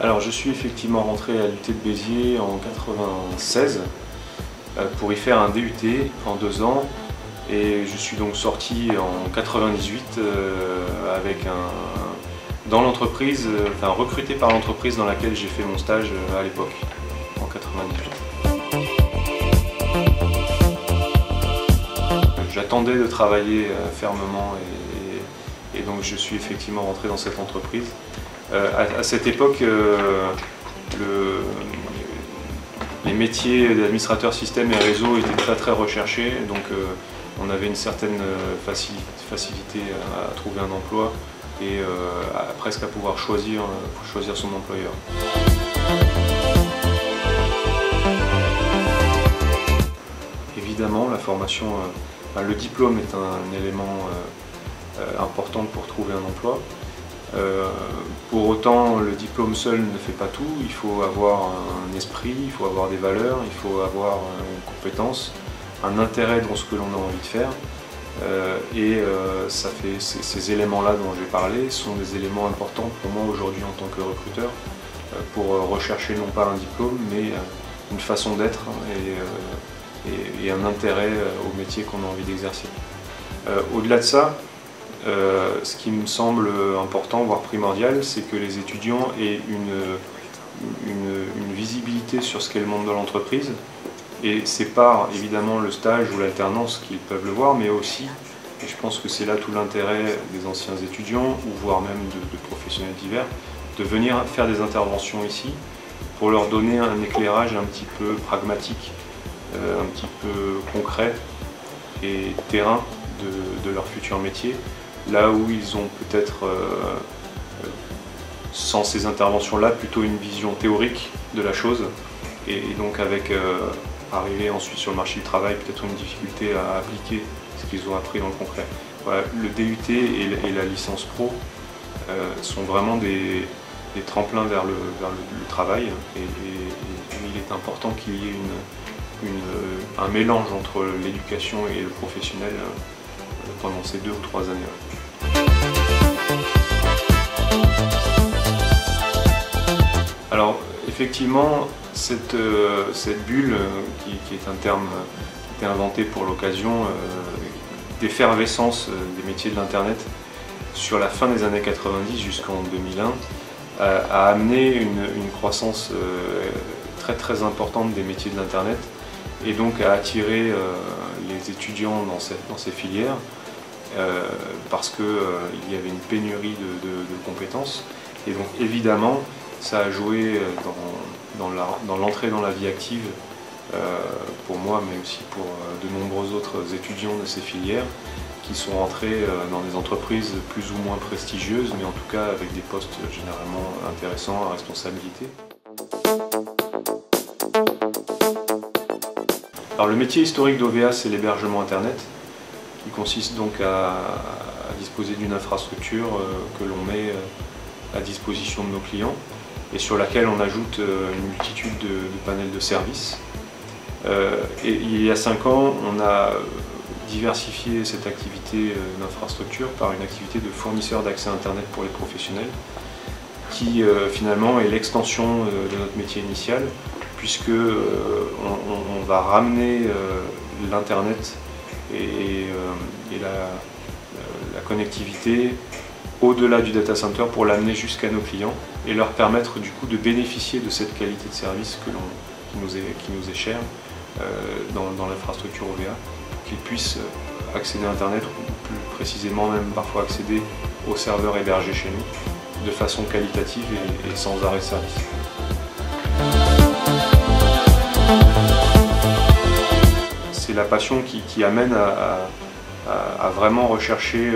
Alors je suis effectivement rentré à l'UT de Béziers en 1996 pour y faire un DUT en 2 ans et je suis donc sorti en 1998 dans l'entreprise, recruté par l'entreprise dans laquelle j'ai fait mon stage à l'époque, en 1998. J'attendais de travailler fermement et donc je suis effectivement rentré dans cette entreprise. À cette époque, les métiers d'administrateur système et réseau étaient très recherchés, donc on avait une certaine facilité à trouver un emploi et presque à pouvoir choisir son employeur. Évidemment, la formation, le diplôme est un élément important pour trouver un emploi. Pour autant, le diplôme seul ne fait pas tout, il faut avoir un esprit, il faut avoir des valeurs, il faut avoir une compétence, un intérêt dans ce que l'on a envie de faire. Ces éléments-là dont j'ai parlé sont des éléments importants pour moi aujourd'hui en tant que recruteur, pour rechercher non pas un diplôme, mais une façon d'être et un intérêt au métier qu'on a envie d'exercer. Au-delà de ça, ce qui me semble important, voire primordial, c'est que les étudiants aient une visibilité sur ce qu'est le monde de l'entreprise. Et c'est par évidemment le stage ou l'alternance qu'ils peuvent le voir, mais aussi, et je pense que c'est là tout l'intérêt des anciens étudiants, ou voire même de professionnels divers, de venir faire des interventions ici pour leur donner un éclairage un petit peu pragmatique, un petit peu concret et terrain de leur futur métier. Là où ils ont peut-être, sans ces interventions-là, plutôt une vision théorique de la chose, et donc avec arriver ensuite sur le marché du travail, peut-être une difficulté à appliquer ce qu'ils ont appris dans le concret. Voilà, le DUT et la licence pro sont vraiment des tremplins vers le travail, et il est important qu'il y ait un mélange entre l'éducation et le professionnel pendant ces 2 ou 3 années. Alors effectivement, cette bulle, qui est un terme qui a été inventé pour l'occasion, d'effervescence des métiers de l'Internet sur la fin des années 90 jusqu'en 2001, a amené une croissance très importante des métiers de l'Internet et donc a attiré les étudiants dans ces filières parce qu'il y avait une pénurie de compétences. Et donc évidemment, ça a joué dans l'entrée dans la vie active pour moi, mais aussi pour de nombreux autres étudiants de ces filières qui sont rentrés dans des entreprises plus ou moins prestigieuses, mais en tout cas avec des postes généralement intéressants à responsabilité. Alors le métier historique d'OVA, c'est l'hébergement Internet, qui consiste donc à disposer d'une infrastructure que l'on met à disposition de nos clients et sur laquelle on ajoute une multitude de panels de services. Et il y a 5 ans, on a diversifié cette activité d'infrastructure par une activité de fournisseur d'accès Internet pour les professionnels, qui finalement est l'extension de notre métier initial, puisque on va ramener l'Internet et la connectivité au-delà du data center pour l'amener jusqu'à nos clients et leur permettre du coup de bénéficier de cette qualité de service qui nous est chère dans l'infrastructure OVA, pour qu'ils puissent accéder à Internet, ou plus précisément même parfois accéder aux serveurs hébergés chez nous de façon qualitative et sans arrêt de service. C'est la passion qui amène à vraiment rechercher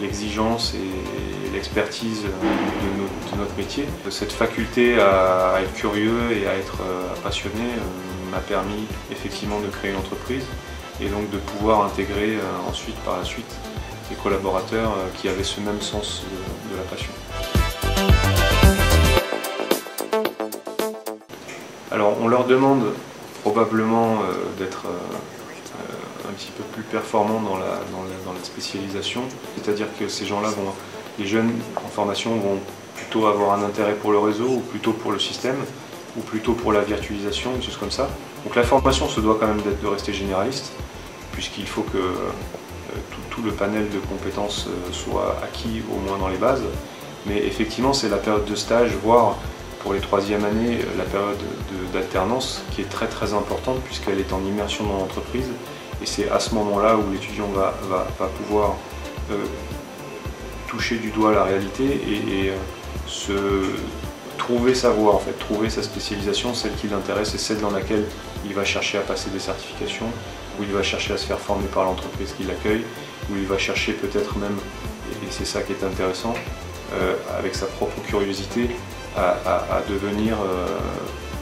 l'exigence et l'expertise de notre métier. Cette faculté à être curieux et à être passionné m'a permis effectivement de créer une entreprise et donc de pouvoir intégrer ensuite, par la suite, des collaborateurs qui avaient ce même sens de la passion. Alors on leur demande probablement d'être un petit peu plus performants dans la spécialisation, c'est-à-dire que ces gens-là les jeunes en formation vont plutôt avoir un intérêt pour le réseau ou plutôt pour le système ou plutôt pour la virtualisation, des choses comme ça. Donc la formation se doit quand même de rester généraliste, puisqu'il faut que tout le panel de compétences soit acquis au moins dans les bases. Mais effectivement, c'est la période de stage, voire pour les troisièmes années, la période d'alternance qui est très très importante puisqu'elle est en immersion dans l'entreprise. Et c'est à ce moment-là où l'étudiant va pouvoir toucher du doigt la réalité et trouver sa voie, en fait, trouver sa spécialisation, celle qui l'intéresse et celle dans laquelle il va chercher à passer des certifications, où il va chercher à se faire former par l'entreprise qui l'accueille, où il va chercher peut-être même, et c'est ça qui est intéressant, avec sa propre curiosité, à devenir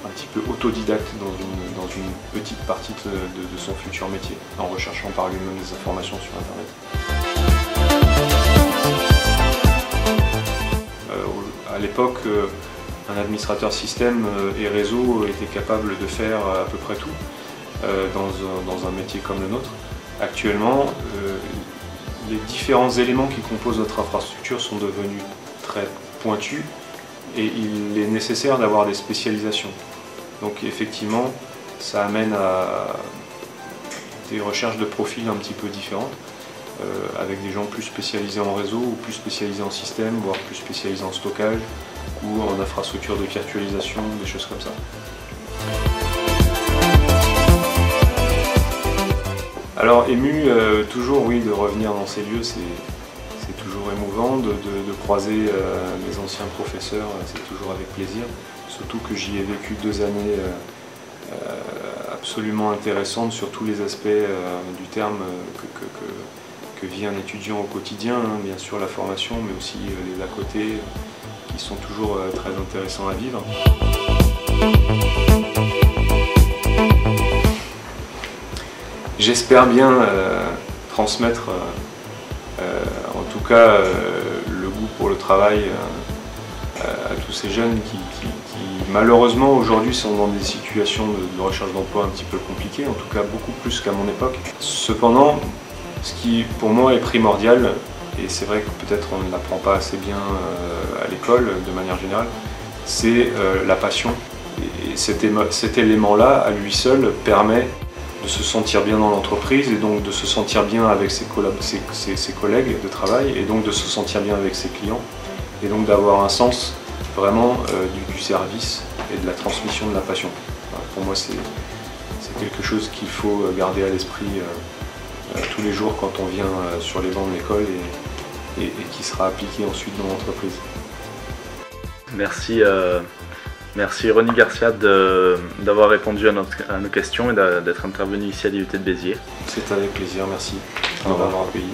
un petit peu autodidacte dans une petite partie de son futur métier, en recherchant par lui-même des informations sur Internet. À l'époque, un administrateur système et réseau était capable de faire à peu près tout dans un métier comme le nôtre. Actuellement, les différents éléments qui composent notre infrastructure sont devenus très pointus et il est nécessaire d'avoir des spécialisations. Donc effectivement, ça amène à des recherches de profils un petit peu différentes, avec des gens plus spécialisés en réseau ou plus spécialisés en système, voire plus spécialisés en stockage ou en infrastructure de virtualisation, des choses comme ça. Alors ému, toujours oui, de revenir dans ces lieux, c'est toujours émouvant, de croiser les anciens professeurs, c'est toujours avec plaisir. Surtout que j'y ai vécu 2 années absolument intéressantes sur tous les aspects du terme que vit un étudiant au quotidien, hein, bien sûr la formation, mais aussi les à côté qui sont toujours très intéressants à vivre. J'espère bien transmettre en tout cas le goût pour le travail à tous ces jeunes qui malheureusement aujourd'hui sont dans des situations de recherche d'emploi un petit peu compliquées, en tout cas beaucoup plus qu'à mon époque. Cependant, ce qui pour moi est primordial, et c'est vrai que peut-être on ne l'apprend pas assez bien à l'école de manière générale, c'est la passion. Et cet élément-là, à lui seul, permet de se sentir bien dans l'entreprise et donc de se sentir bien avec ses collègues de travail et donc de se sentir bien avec ses clients et donc d'avoir un sens vraiment du service et de la transmission de la passion. Voilà, pour moi, c'est quelque chose qu'il faut garder à l'esprit tous les jours quand on vient sur les bancs de l'école et qui sera appliqué ensuite dans l'entreprise. Merci. Merci Ronny Garcia d'avoir répondu à nos questions et d'être intervenu ici à l'IUT de Béziers. C'est avec plaisir, merci de m'avoir accueilli.